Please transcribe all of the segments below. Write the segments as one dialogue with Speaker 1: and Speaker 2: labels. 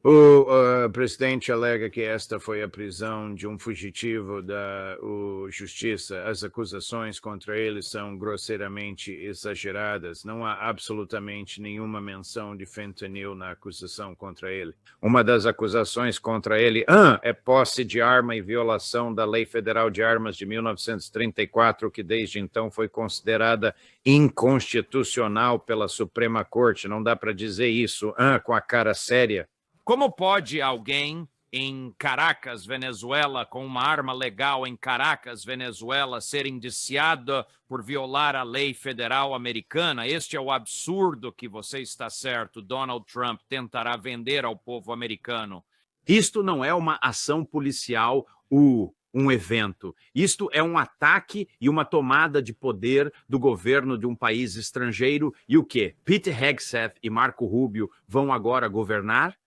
Speaker 1: O presidente alega que esta foi a prisão de um fugitivo da justiça. As acusações contra ele são grosseiramente exageradas. Não há absolutamente nenhuma menção de fentanil na acusação contra ele. Uma das acusações contra ele é posse de arma e violação da Lei Federal de Armas de 1934, que desde então foi considerada inconstitucional pela Suprema Corte. Não dá para dizer isso com a cara séria.
Speaker 2: Como pode alguém em Caracas, Venezuela, com uma arma legal em Caracas, Venezuela, ser indiciado por violar a lei federal americana? Este é o absurdo que, você está certo, Donald Trump tentará vender ao povo americano.
Speaker 1: Isto não é uma ação policial, um evento. Isto é um ataque e uma tomada de poder do governo de um país estrangeiro. E o quê? Pete Hegseth e Marco Rubio vão agora governar?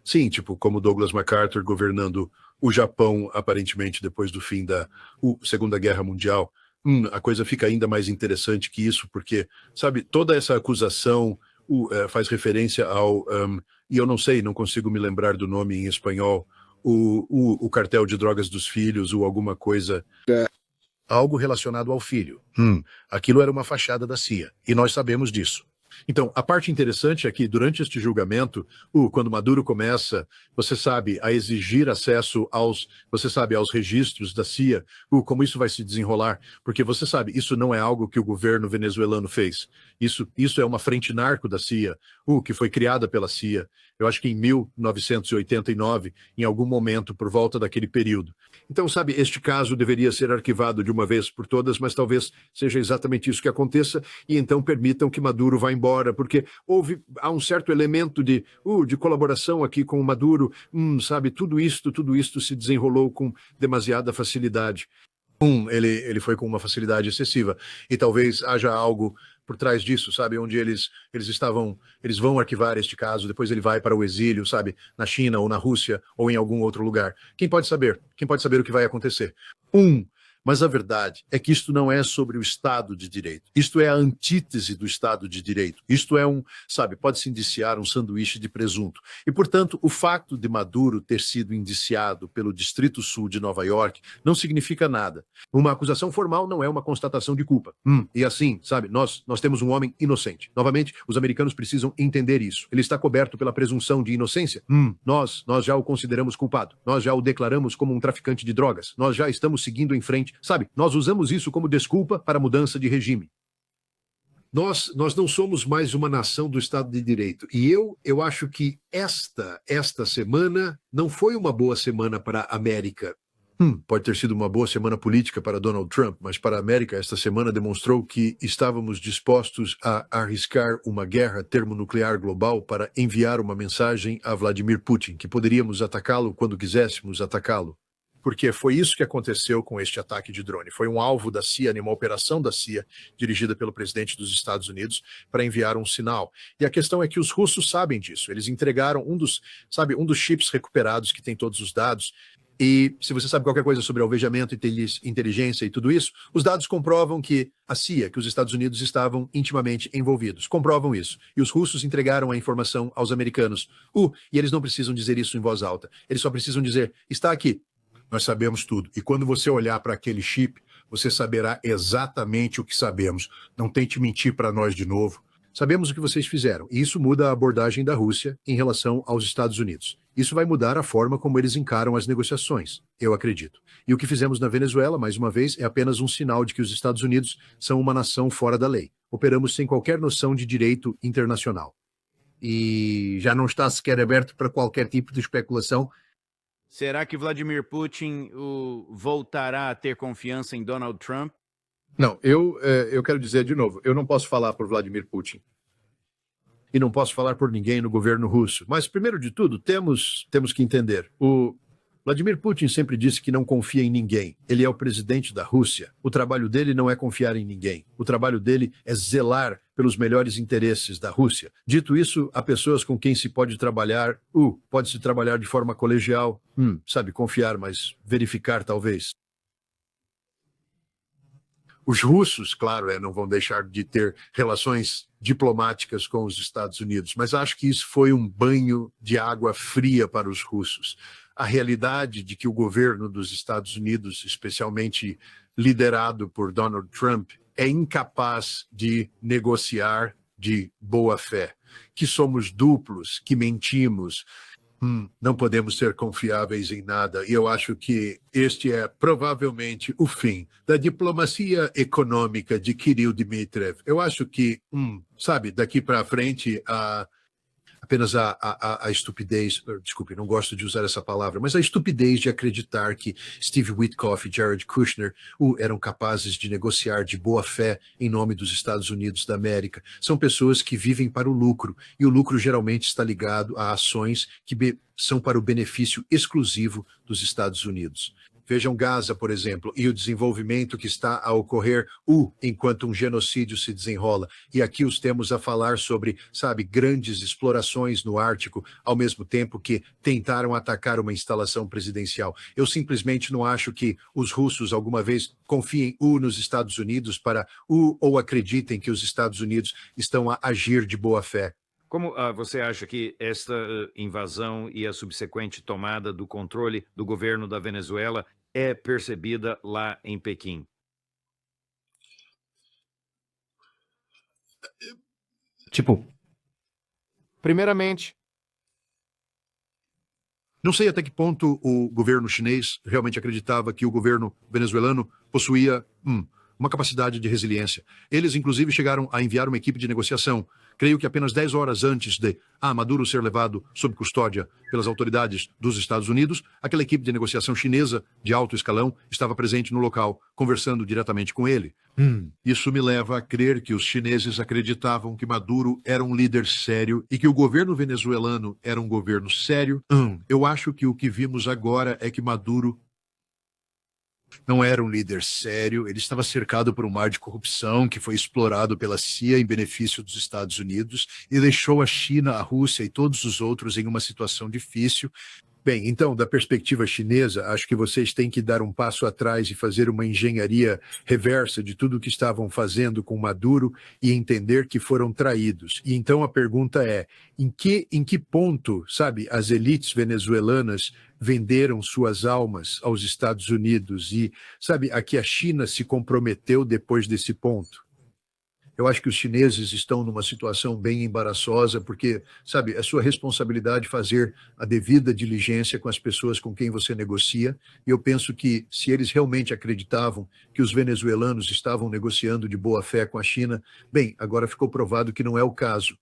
Speaker 3: Sim, tipo, como Douglas MacArthur governando o Japão, aparentemente, depois do fim da Segunda Guerra Mundial. A coisa fica ainda mais interessante que isso, porque, sabe, toda essa acusação faz referência ao... e eu não sei, não consigo me lembrar do nome em espanhol, o cartel de drogas dos filhos, ou alguma coisa... Algo relacionado ao filho. Aquilo era uma fachada da CIA, e nós sabemos disso. Então, a parte interessante é que, durante este julgamento, quando Maduro começa, você sabe, a exigir acesso aos registros da CIA, como isso vai se desenrolar, porque você sabe, isso não é algo que o governo venezuelano fez. Isso é uma frente narco da CIA, que foi criada pela CIA, eu acho que em 1989, em algum momento, por volta daquele período. Então, sabe, este caso deveria ser arquivado de uma vez por todas, mas talvez seja exatamente isso que aconteça, e então permitam que Maduro vá embora, porque há um certo elemento de colaboração aqui com o Maduro, sabe, tudo isto se desenrolou com demasiada facilidade. Ele foi com uma facilidade excessiva, e talvez haja algo por trás disso, sabe, onde eles vão arquivar este caso, depois ele vai para o exílio, sabe, na China ou na Rússia ou em algum outro lugar. Quem pode saber? Quem pode saber o que vai acontecer? Mas a verdade é que isto não é sobre o Estado de Direito. Isto é a antítese do Estado de Direito. Isto é pode-se indiciar um sanduíche de presunto. E, portanto, o fato de Maduro ter sido indiciado pelo Distrito Sul de Nova York não significa nada. Uma acusação formal não é uma constatação de culpa. E assim, sabe, nós temos um homem inocente. Novamente, os americanos precisam entender isso. Ele está coberto pela presunção de inocência. Nós já o consideramos culpado. Nós já o declaramos como um traficante de drogas. Nós já estamos seguindo em frente. Sabe, nós usamos isso como desculpa para a mudança de regime. Nós não somos mais uma nação do Estado de Direito. E eu acho que esta semana não foi uma boa semana para a América. Pode ter sido uma boa semana política para Donald Trump, mas para a América esta semana demonstrou que estávamos dispostos a arriscar uma guerra termonuclear global para enviar uma mensagem a Vladimir Putin, que poderíamos atacá-lo quando quiséssemos atacá-lo. Porque foi isso que aconteceu com este ataque de drone. Foi um alvo da CIA, uma operação da CIA, dirigida pelo presidente dos Estados Unidos, para enviar um sinal. E a questão é que os russos sabem disso. Eles entregaram um dos chips recuperados que tem todos os dados. E se você sabe qualquer coisa sobre alvejamento, inteligência e tudo isso, os dados comprovam que a CIA, que os Estados Unidos estavam intimamente envolvidos. Comprovam isso. E os russos entregaram a informação aos americanos. E eles não precisam dizer isso em voz alta. Eles só precisam dizer, está aqui. Nós sabemos tudo. E quando você olhar para aquele chip, você saberá exatamente o que sabemos. Não tente mentir para nós de novo. Sabemos o que vocês fizeram. E isso muda a abordagem da Rússia em relação aos Estados Unidos. Isso vai mudar a forma como eles encaram as negociações, eu acredito. E o que fizemos na Venezuela, mais uma vez, é apenas um sinal de que os Estados Unidos são uma nação fora da lei. Operamos sem qualquer noção de direito internacional.
Speaker 4: E já não está sequer aberto para qualquer tipo de especulação.
Speaker 2: Será que Vladimir Putin voltará a ter confiança em Donald Trump?
Speaker 3: Não, eu quero dizer de novo, eu não posso falar por Vladimir Putin. E não posso falar por ninguém no governo russo. Mas, primeiro de tudo, temos que entender. O Vladimir Putin sempre disse que não confia em ninguém. Ele é o presidente da Rússia. O trabalho dele não é confiar em ninguém. O trabalho dele é zelar pelos melhores interesses da Rússia. Dito isso, há pessoas com quem se pode trabalhar, pode-se trabalhar de forma colegial, sabe, confiar, mas verificar talvez. Os russos, claro, não vão deixar de ter relações diplomáticas com os Estados Unidos, mas acho que isso foi um banho de água fria para os russos. A realidade de que o governo dos Estados Unidos, especialmente liderado por Donald Trump, é incapaz de negociar de boa fé, que somos duplos, que mentimos, não podemos ser confiáveis em nada. E eu acho que este é provavelmente o fim da diplomacia econômica de Kirill Dmitriev. Eu acho que, sabe, daqui para frente, apenas a estupidez, desculpe, não gosto de usar essa palavra, mas a estupidez de acreditar que Steve Witkoff e Jared Kushner eram capazes de negociar de boa fé em nome dos Estados Unidos da América. São pessoas que vivem para o lucro, e o lucro geralmente está ligado a ações que são para o benefício exclusivo dos Estados Unidos. Vejam Gaza, por exemplo, e o desenvolvimento que está a ocorrer enquanto um genocídio se desenrola. E aqui os temos a falar sobre, sabe, grandes explorações no Ártico, ao mesmo tempo que tentaram atacar uma instalação presidencial. Eu simplesmente não acho que os russos alguma vez confiem nos Estados Unidos ou acreditem que os Estados Unidos estão a agir de boa fé.
Speaker 2: Como você acha que esta invasão e a subsequente tomada do controle do governo da Venezuela é percebida lá em Pequim?
Speaker 1: Primeiramente,
Speaker 3: não sei até que ponto o governo chinês realmente acreditava que o governo venezuelano possuía uma capacidade de resiliência. Eles, inclusive, chegaram a enviar uma equipe de negociação. Creio que apenas 10 horas antes de Maduro ser levado sob custódia pelas autoridades dos Estados Unidos, aquela equipe de negociação chinesa de alto escalão estava presente no local, conversando diretamente com ele. Isso me leva a crer que os chineses acreditavam que Maduro era um líder sério e que o governo venezuelano era um governo sério. Eu acho que o que vimos agora é que Maduro não era um líder sério, ele estava cercado por um mar de corrupção que foi explorado pela CIA em benefício dos Estados Unidos e deixou a China, a Rússia e todos os outros em uma situação difícil. Bem, então, da perspectiva chinesa, acho que vocês têm que dar um passo atrás e fazer uma engenharia reversa de tudo o que estavam fazendo com Maduro e entender que foram traídos. E então a pergunta é, em que ponto, sabe, as elites venezuelanas venderam suas almas aos Estados Unidos e, sabe, a que a China se comprometeu depois desse ponto? Eu acho que os chineses estão numa situação bem embaraçosa, porque, sabe, é sua responsabilidade fazer a devida diligência com as pessoas com quem você negocia, e eu penso que, se eles realmente acreditavam que os venezuelanos estavam negociando de boa fé com a China, bem, agora ficou provado que não é o caso.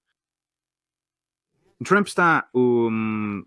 Speaker 5: Trump está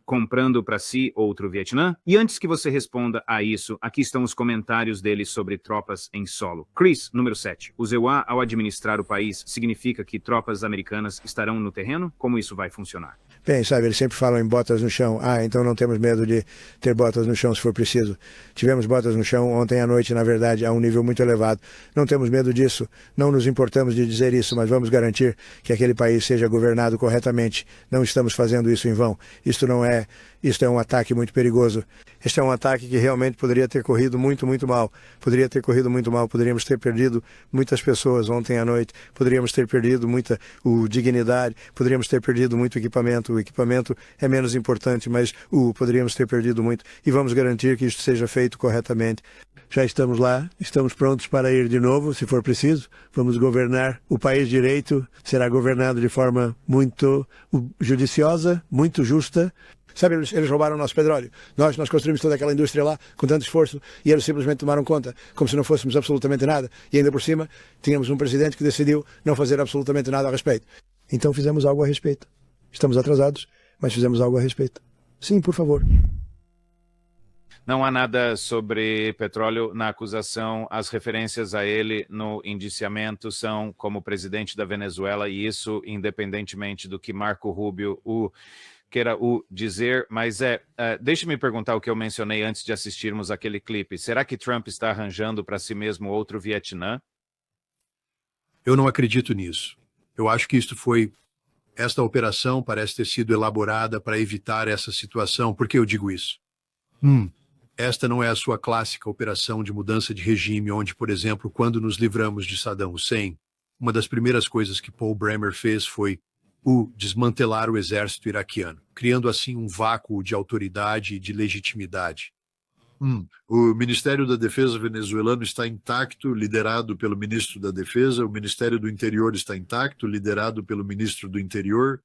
Speaker 5: comprando para si outro Vietnã? E antes que você responda a isso, aqui estão os comentários dele sobre tropas em solo. Chris, número 7. O ZEUA, ao administrar o país, significa que tropas americanas estarão no terreno? Como isso vai funcionar?
Speaker 6: Bem, sabe, eles sempre falam em botas no chão. Então não temos medo de ter botas no chão se for preciso. Tivemos botas no chão ontem à noite, na verdade, a um nível muito elevado. Não temos medo disso, não nos importamos de dizer isso, mas vamos garantir que aquele país seja governado corretamente. Não estamos fazendo isso em vão. Isto é um ataque muito perigoso. Este é um ataque que realmente poderia ter corrido muito, muito mal. Poderia ter corrido muito mal. Poderíamos ter perdido muitas pessoas ontem à noite. Poderíamos ter perdido muita dignidade. Poderíamos ter perdido muito equipamento. O equipamento é menos importante, mas poderíamos ter perdido muito. E vamos garantir que isto seja feito corretamente. Já estamos lá, estamos prontos para ir de novo, se for preciso. Vamos governar. O país direito será governado de forma muito judiciosa, muito justa. Sabe, eles roubaram o nosso petróleo. Nós construímos toda aquela indústria lá com tanto esforço e eles simplesmente tomaram conta, como se não fôssemos absolutamente nada. E ainda por cima, tínhamos um presidente que decidiu não fazer absolutamente nada a respeito. Então fizemos algo a respeito. Estamos atrasados, mas fizemos algo a respeito. Sim, por favor.
Speaker 2: Não há nada sobre petróleo na acusação. As referências a ele no indiciamento são como presidente da Venezuela, e isso independentemente do que Marco Rubio queira dizer, mas deixe-me perguntar o que eu mencionei antes de assistirmos aquele clipe. Será que Trump está arranjando para si mesmo outro Vietnã?
Speaker 3: Eu não acredito nisso. Eu acho que esta operação parece ter sido elaborada para evitar essa situação. Por que eu digo isso? esta não é a sua clássica operação de mudança de regime, onde, por exemplo, quando nos livramos de Saddam Hussein, uma das primeiras coisas que Paul Bremer fez foi desmantelar o exército iraquiano, criando assim um vácuo de autoridade e de legitimidade. O Ministério da Defesa venezuelano está intacto, liderado pelo ministro da Defesa. O Ministério do Interior está intacto, liderado pelo ministro do Interior.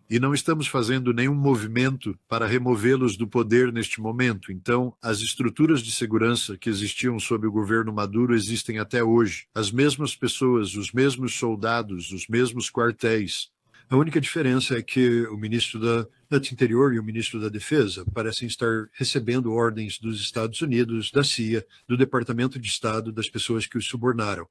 Speaker 3: E não estamos fazendo nenhum movimento para removê-los do poder neste momento. Então, as estruturas de segurança que existiam sob o governo Maduro existem até hoje. As mesmas pessoas, os mesmos soldados, os mesmos quartéis. A única diferença é que o ministro do Interior e o ministro da Defesa parecem estar recebendo ordens dos Estados Unidos, da CIA, do Departamento de Estado, das pessoas que os subornaram.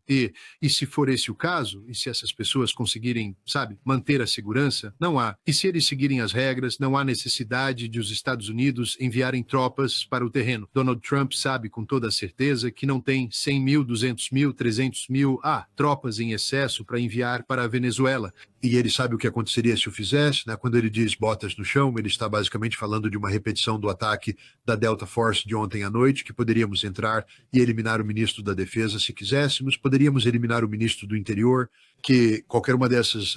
Speaker 3: E se for esse o caso, e se essas pessoas conseguirem, manter a segurança, não há. E se eles seguirem as regras, não há necessidade de os Estados Unidos enviarem tropas para o terreno. Donald Trump sabe com toda certeza que não tem 100 mil, 200 mil, 300 mil, tropas em excesso para enviar para a Venezuela. E ele sabe o que aconteceria se o fizesse, né? Quando ele diz botas no chão, ele está basicamente falando de uma repetição do ataque da Delta Force de ontem à noite, que poderíamos entrar e eliminar o ministro da Defesa se quiséssemos, poderíamos eliminar o ministro do Interior, que qualquer uma dessas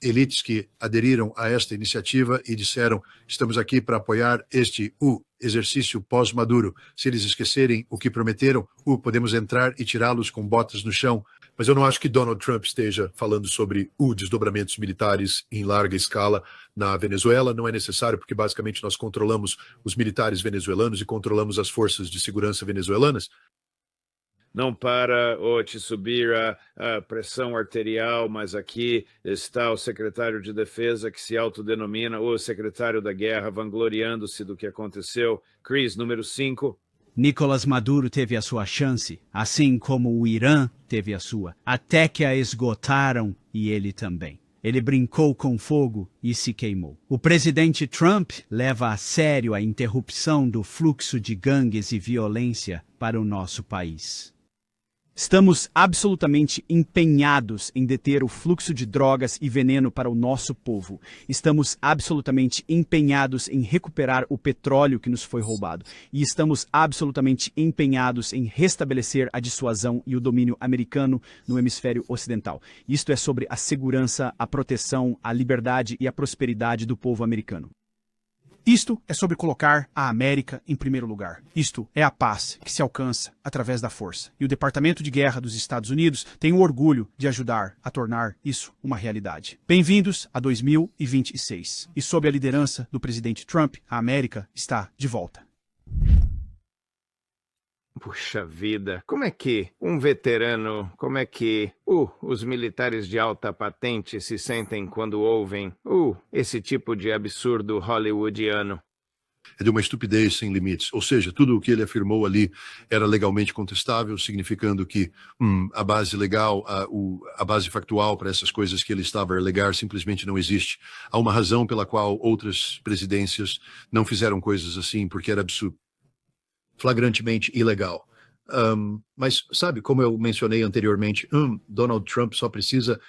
Speaker 3: elites que aderiram a esta iniciativa e disseram estamos aqui para apoiar o exercício pós-Maduro. Se eles esquecerem o que prometeram, podemos entrar e tirá-los com botas no chão. Mas eu não acho que Donald Trump esteja falando sobre desdobramentos militares em larga escala na Venezuela. Não é necessário, porque basicamente nós controlamos os militares venezuelanos e controlamos as forças de segurança venezuelanas.
Speaker 1: Não para te subir a pressão arterial, mas aqui está o secretário de Defesa que se autodenomina o secretário da guerra, vangloriando-se do que aconteceu. Chris, número 5.
Speaker 7: Nicolás Maduro teve a sua chance, assim como o Irã teve a sua, até que a esgotaram e ele também. Ele brincou com fogo e se queimou. O presidente Trump leva a sério a interrupção do fluxo de gangues e violência para o nosso país. Estamos absolutamente empenhados em deter o fluxo de drogas e veneno para o nosso povo. Estamos absolutamente empenhados em recuperar o petróleo que nos foi roubado. E estamos absolutamente empenhados em restabelecer a dissuasão e o domínio americano no hemisfério ocidental. Isto é sobre a segurança, a proteção, a liberdade e a prosperidade do povo americano. Isto é sobre colocar a América em primeiro lugar. Isto é a paz que se alcança através da força. E o Departamento de Guerra dos Estados Unidos tem o orgulho de ajudar a tornar isso uma realidade. Bem-vindos a 2026. E sob a liderança do presidente Trump, a América está de volta.
Speaker 1: Puxa vida, como é que um veterano, os militares de alta patente se sentem quando ouvem esse tipo de absurdo hollywoodiano?
Speaker 3: É de uma estupidez sem limites. Ou seja, tudo o que ele afirmou ali era legalmente contestável, significando que a base legal, a base factual para essas coisas que ele estava a alegar simplesmente não existe. Há uma razão pela qual outras presidências não fizeram coisas assim, porque era absurdo. Flagrantemente ilegal. Mas sabe, como eu mencionei anteriormente, Donald Trump só precisa,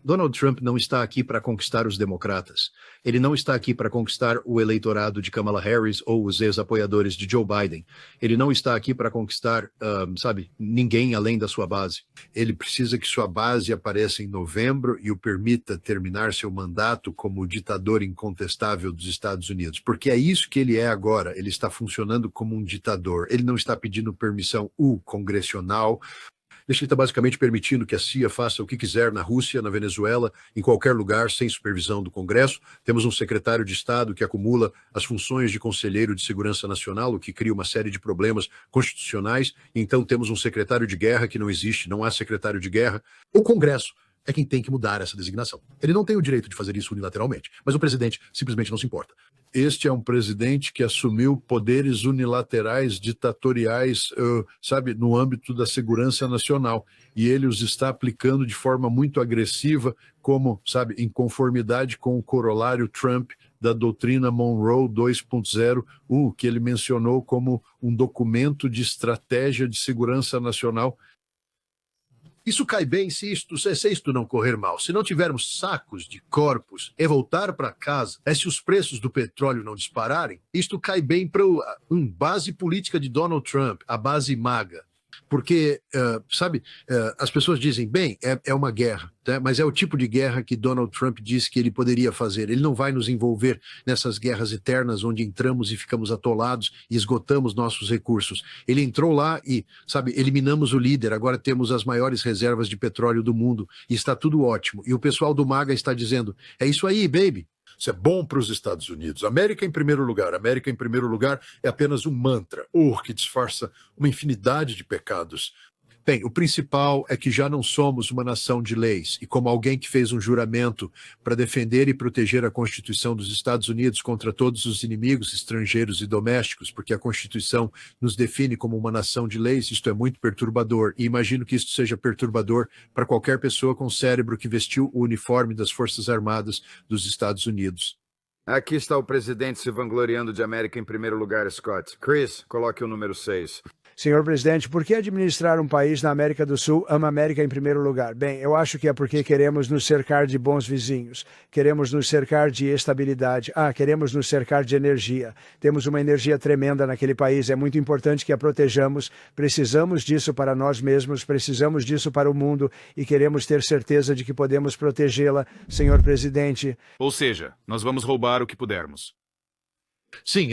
Speaker 3: Donald Trump não está aqui para conquistar os democratas. Ele não está aqui para conquistar o eleitorado de Kamala Harris ou os ex-apoiadores de Joe Biden. Ele não está aqui para conquistar, ninguém além da sua base. Ele precisa que sua base apareça em novembro e o permita terminar seu mandato como o ditador incontestável dos Estados Unidos. Porque é isso que ele é agora. Ele está funcionando como um ditador. Ele não está pedindo permissão congressional. Ele está basicamente permitindo que a CIA faça o que quiser na Rússia, na Venezuela, em qualquer lugar, sem supervisão do Congresso. Temos um secretário de Estado que acumula as funções de conselheiro de segurança nacional, o que cria uma série de problemas constitucionais. Então temos um secretário de guerra que não existe, não há secretário de guerra. O Congresso é quem tem que mudar essa designação. Ele não tem o direito de fazer isso unilateralmente, mas o presidente simplesmente não se importa. Este é um presidente que assumiu poderes unilaterais, ditatoriais, no âmbito da segurança nacional. E ele os está aplicando de forma muito agressiva, como, em conformidade com o corolário Trump da doutrina Monroe 2.0, que ele mencionou como um documento de estratégia de segurança nacional. Isso cai bem se isto não correr mal. Se não tivermos sacos de corpos e voltar para casa, se os preços do petróleo não dispararem, isto cai bem para a base política de Donald Trump, a base MAGA. Porque, as pessoas dizem, bem, é uma guerra, né? Mas é o tipo de guerra que Donald Trump disse que ele poderia fazer. Ele não vai nos envolver nessas guerras eternas onde entramos e ficamos atolados e esgotamos nossos recursos. Ele entrou lá e, eliminamos o líder, agora temos as maiores reservas de petróleo do mundo e está tudo ótimo. E o pessoal do MAGA está dizendo, é isso aí, baby. Isso é bom para os Estados Unidos. América em primeiro lugar. América em primeiro lugar é apenas um mantra, que disfarça uma infinidade de pecados. Bem, o principal é que já não somos uma nação de leis. E como alguém que fez um juramento para defender e proteger a Constituição dos Estados Unidos contra todos os inimigos estrangeiros e domésticos, porque a Constituição nos define como uma nação de leis, isto é muito perturbador. E imagino que isto seja perturbador para qualquer pessoa com cérebro que vestiu o uniforme das Forças Armadas dos Estados Unidos.
Speaker 1: Aqui está o presidente se vangloriando de América em primeiro lugar, Scott. Chris, coloque o número 6.
Speaker 6: Senhor presidente, por que administrar um país na América do Sul ama a América em primeiro lugar? Bem, eu acho que é porque queremos nos cercar de bons vizinhos, queremos nos cercar de estabilidade, queremos nos cercar de energia. Temos uma energia tremenda naquele país, é muito importante que a protejamos, precisamos disso para nós mesmos, precisamos disso para o mundo e queremos ter certeza de que podemos protegê-la, senhor presidente.
Speaker 8: Ou seja, nós vamos roubar o que pudermos.
Speaker 3: Sim,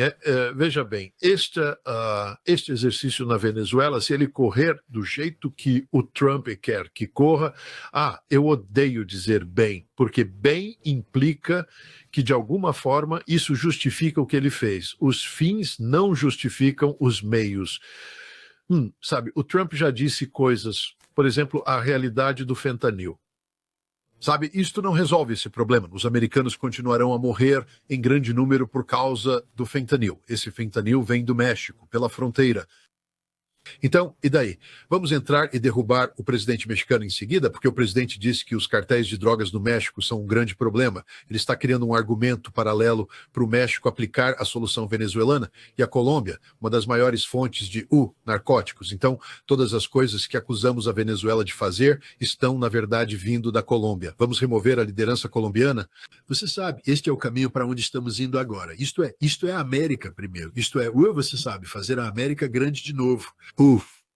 Speaker 3: veja bem, este exercício na Venezuela, se ele correr do jeito que o Trump quer que corra, eu odeio dizer bem, porque bem implica que de alguma forma isso justifica o que ele fez. Os fins não justificam os meios. O Trump já disse coisas, por exemplo, a realidade do fentanil. Isto não resolve esse problema. Os americanos continuarão a morrer em grande número por causa do fentanil. Esse fentanil vem do México, pela fronteira. Então, e daí? Vamos entrar e derrubar o presidente mexicano em seguida, porque o presidente disse que os cartéis de drogas no México são um grande problema. Ele está criando um argumento paralelo para o México aplicar a solução venezuelana e a Colômbia, uma das maiores fontes de narcóticos. Então, todas as coisas que acusamos a Venezuela de fazer estão, na verdade, vindo da Colômbia. Vamos remover a liderança colombiana? Você sabe, este é o caminho para onde estamos indo agora. Isto é a América primeiro. Isto é, você sabe, fazer a América grande de novo.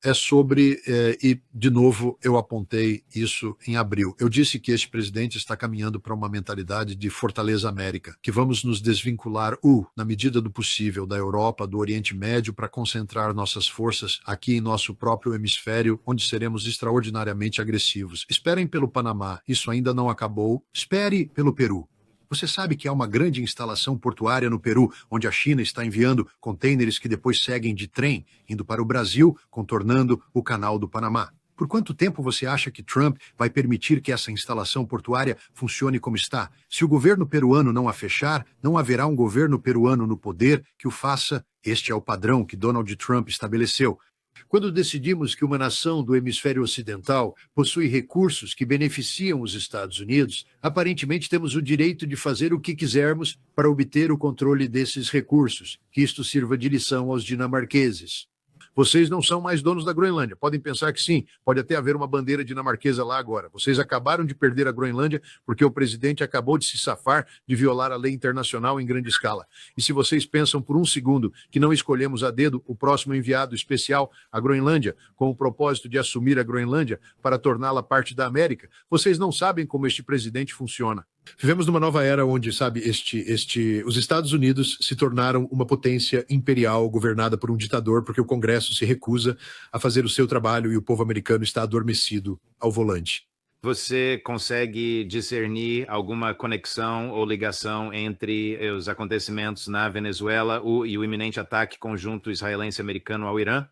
Speaker 3: É sobre, e de novo eu apontei isso em abril. Eu disse que este presidente está caminhando para uma mentalidade de Fortaleza América, que vamos nos desvincular, na medida do possível, da Europa, do Oriente Médio, para concentrar nossas forças aqui em nosso próprio hemisfério, onde seremos extraordinariamente agressivos. Esperem pelo Panamá, isso ainda não acabou. Espere pelo Peru. Você sabe que há uma grande instalação portuária no Peru, onde a China está enviando contêineres que depois seguem de trem, indo para o Brasil, contornando o Canal do Panamá. Por quanto tempo você acha que Trump vai permitir que essa instalação portuária funcione como está? Se o governo peruano não a fechar, não haverá um governo peruano no poder que o faça. Este é o padrão que Donald Trump estabeleceu. Quando decidimos que uma nação do hemisfério ocidental possui recursos que beneficiam os Estados Unidos, aparentemente temos o direito de fazer o que quisermos para obter o controle desses recursos, que isto sirva de lição aos dinamarqueses. Vocês não são mais donos da Groenlândia. Podem pensar que sim, pode até haver uma bandeira dinamarquesa lá agora. Vocês acabaram de perder a Groenlândia porque o presidente acabou de se safar de violar a lei internacional em grande escala. E se vocês pensam por um segundo que não escolhemos a dedo o próximo enviado especial à Groenlândia com o propósito de assumir a Groenlândia para torná-la parte da América, vocês não sabem como este presidente funciona. Vivemos numa nova era onde, os Estados Unidos se tornaram uma potência imperial governada por um ditador porque o Congresso se recusa a fazer o seu trabalho e o povo americano está adormecido ao volante.
Speaker 1: Você consegue discernir alguma conexão ou ligação entre os acontecimentos na Venezuela e o iminente ataque conjunto israelense-americano ao Irã?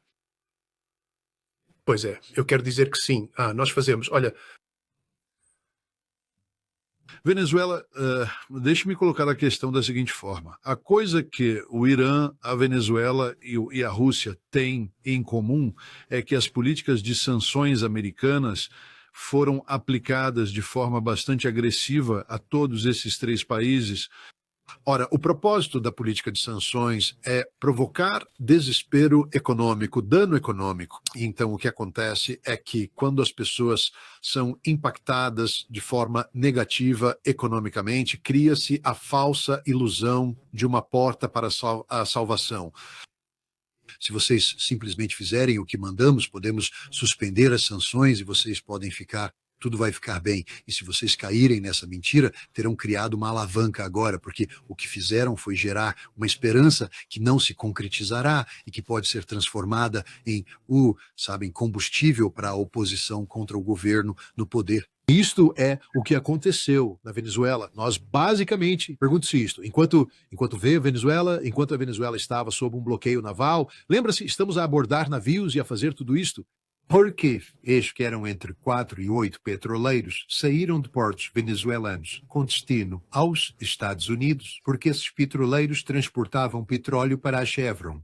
Speaker 3: Pois é, eu quero dizer que sim. Nós fazemos. Olha, Venezuela, deixe-me colocar a questão da seguinte forma. A coisa que o Irã, a Venezuela e a Rússia têm em comum é que as políticas de sanções americanas foram aplicadas de forma bastante agressiva a todos esses três países Ora, o propósito da política de sanções é provocar desespero econômico, dano econômico. Então, o que acontece é que quando as pessoas são impactadas de forma negativa economicamente, cria-se a falsa ilusão de uma porta para a salvação. Se vocês simplesmente fizerem o que mandamos, podemos suspender as sanções e vocês podem ficar, tudo vai ficar bem. E se vocês caírem nessa mentira, terão criado uma alavanca agora, porque o que fizeram foi gerar uma esperança que não se concretizará e que pode ser transformada em combustível para a oposição contra o governo no poder. Isto é o que aconteceu na Venezuela. Nós basicamente, pergunto-se isto, enquanto veio a Venezuela, enquanto a Venezuela estava sob um bloqueio naval, lembra-se, estamos a abordar navios e a fazer tudo isto? Porque estes que eram entre 4 e 8 petroleiros saíram de portos venezuelanos com destino aos Estados Unidos, porque esses petroleiros transportavam petróleo para a Chevron.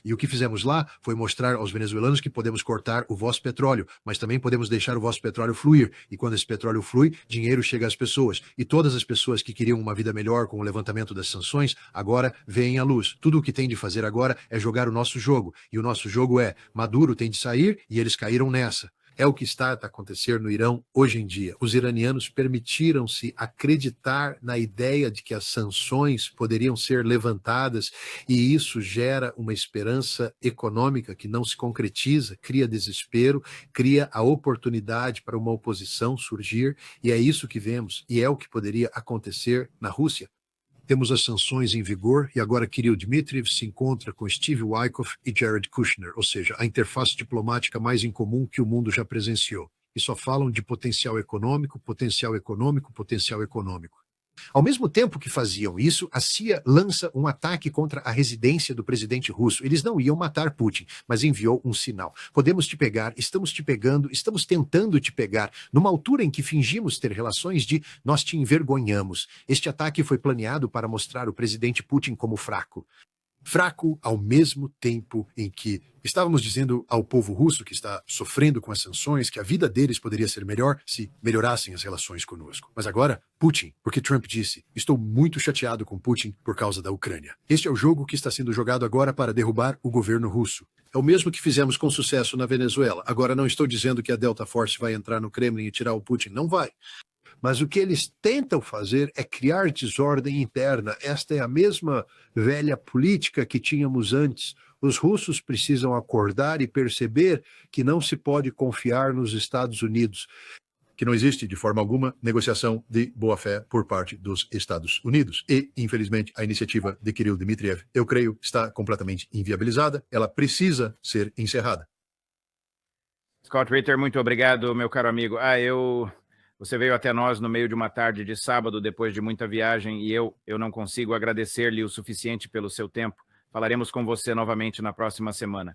Speaker 3: E o que fizemos lá foi mostrar aos venezuelanos que podemos cortar o vosso petróleo, mas também podemos deixar o vosso petróleo fluir. E quando esse petróleo flui, dinheiro chega às pessoas. E todas as pessoas que queriam uma vida melhor com o levantamento das sanções, agora veem à luz. Tudo o que tem de fazer agora é jogar o nosso jogo. E o nosso jogo é, Maduro tem de sair e eles caíram nessa. É o que está a acontecer no Irão hoje em dia. Os iranianos permitiram-se acreditar na ideia de que as sanções poderiam ser levantadas e isso gera uma esperança econômica que não se concretiza, cria desespero, cria a oportunidade para uma oposição surgir e é isso que vemos e é o que poderia acontecer na Rússia. Temos as sanções em vigor e agora Kirill Dmitriev se encontra com Steve Wynkoff e Jared Kushner, ou seja, a interface diplomática mais incomum que o mundo já presenciou. E só falam de potencial econômico, potencial econômico, potencial econômico. Ao mesmo tempo que faziam isso, a CIA lança um ataque contra a residência do presidente russo. Eles não iam matar Putin, mas enviou um sinal. Podemos te pegar, estamos te pegando, estamos tentando te pegar, numa altura em que fingimos ter relações de nós te envergonhamos. Este ataque foi planeado para mostrar o presidente Putin como fraco. Fraco ao mesmo tempo em que estávamos dizendo ao povo russo que está sofrendo com as sanções que a vida deles poderia ser melhor se melhorassem as relações conosco. Mas agora, Putin, porque Trump disse, estou muito chateado com Putin por causa da Ucrânia. Este é o jogo que está sendo jogado agora para derrubar o governo russo. É o mesmo que fizemos com sucesso na Venezuela. Agora não estou dizendo que a Delta Force vai entrar no Kremlin e tirar o Putin, não vai. Mas o que eles tentam fazer é criar desordem interna. Esta é a mesma velha política que tínhamos antes. Os russos precisam acordar e perceber que não se pode confiar nos Estados Unidos, que não existe, de forma alguma, negociação de boa-fé por parte dos Estados Unidos. E, infelizmente, a iniciativa de Kirill Dmitriev, eu creio, está completamente inviabilizada. Ela precisa ser encerrada.
Speaker 2: Scott Ritter, muito obrigado, meu caro amigo. Você veio até nós no meio de uma tarde de sábado, depois de muita viagem, e eu não consigo agradecer-lhe o suficiente pelo seu tempo. Falaremos com você novamente na próxima semana.